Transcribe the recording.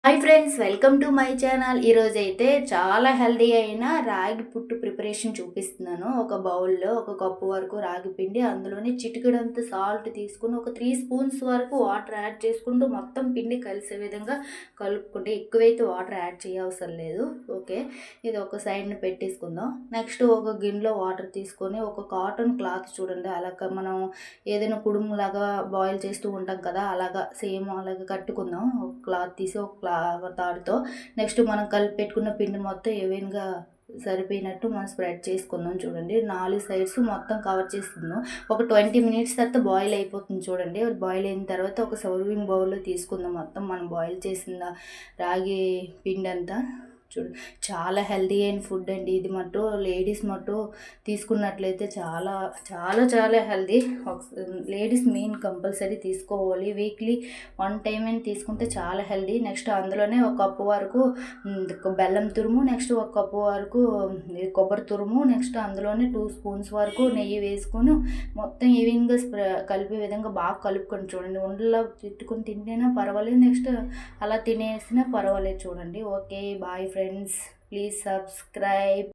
Hi friends, welcome to my channel. ఈరోజైతే చాలా healthy అయిన రాగి పుట్టు ప్రిపరేషన్ చూపిస్తున్నాను. ఒక బౌల్లో ఒక కప్పు వరకు రాగి పిండి, అందులోనే చిటికెడంత సాల్ట్ తీసుకుని ఒక 3 స్పూన్స్ వరకు వాటర్ యాడ్ చేసుకుంటూ మొత్తం పిండి కలిసే విధంగా కలుపుకుంటే, ఎక్కువైతే వాటర్ యాడ్ చేయవసరం లేదు. ఓకే, ఇది ఒక సైడ్ని పెట్టేసుకుందాం. నెక్స్ట్ ఒక గిన్నెలో వాటర్ తీసుకొని ఒక కాటన్ క్లాత్ చూడండి, అలాగ మనం ఏదైనా కుడుములాగా బాయిల్ చేస్తూ ఉంటాం కదా, అలాగా సేమ్ అలాగా కట్టుకుందాం. ఒక క్లాత్ తీసి ఒక తాడుతో నెక్స్ట్ మనం కలిపి పెట్టుకున్న పిండి మొత్తం ఈవెన్గా సరిపోయినట్టు మనం స్ప్రెడ్ చేసుకుందాం. చూడండి, 4 సైడ్స్ మొత్తం కవర్ చేసుకుందాం. ఒక 20 మినిట్స్ తర్వాత బాయిల్ అయిపోతుంది. చూడండి, బాయిల్ అయిన తర్వాత ఒక సర్వింగ్ బౌల్లో తీసుకుందాం మొత్తం మనం బాయిల్ చేసిన రాగి పిండి అంతా. చూడు, చాలా హెల్తీ అయిన ఫుడ్ అండి ఇది. మట్టు లేడీస్ మట్టు తీసుకున్నట్లయితే చాలా చాలా చాలా హెల్తీ. లేడీస్ మెయిన్ కంపల్సరీ తీసుకోవాలి. వీక్లీ 1 టైం అయినా తీసుకుంటే చాలా హెల్తీ. నెక్స్ట్ అందులోనే ఒక కప్పు వరకు బెల్లం తురుము, నెక్స్ట్ ఒక కప్పు వరకు కొబ్బరి తురుము, నెక్స్ట్ అందులోనే 2 స్పూన్స్ వరకు నెయ్యి వేసుకొని మొత్తం ఈవెన్గా కలిపే విధంగా బాగా కలుపుకొని చూడండి. ఉండల్లో తిట్టుకొని తింటేనే పర్వాలేదు, నెక్స్ట్ అలా తినేసినా పర్వాలేదు. చూడండి. Okay, bye friends, please subscribe.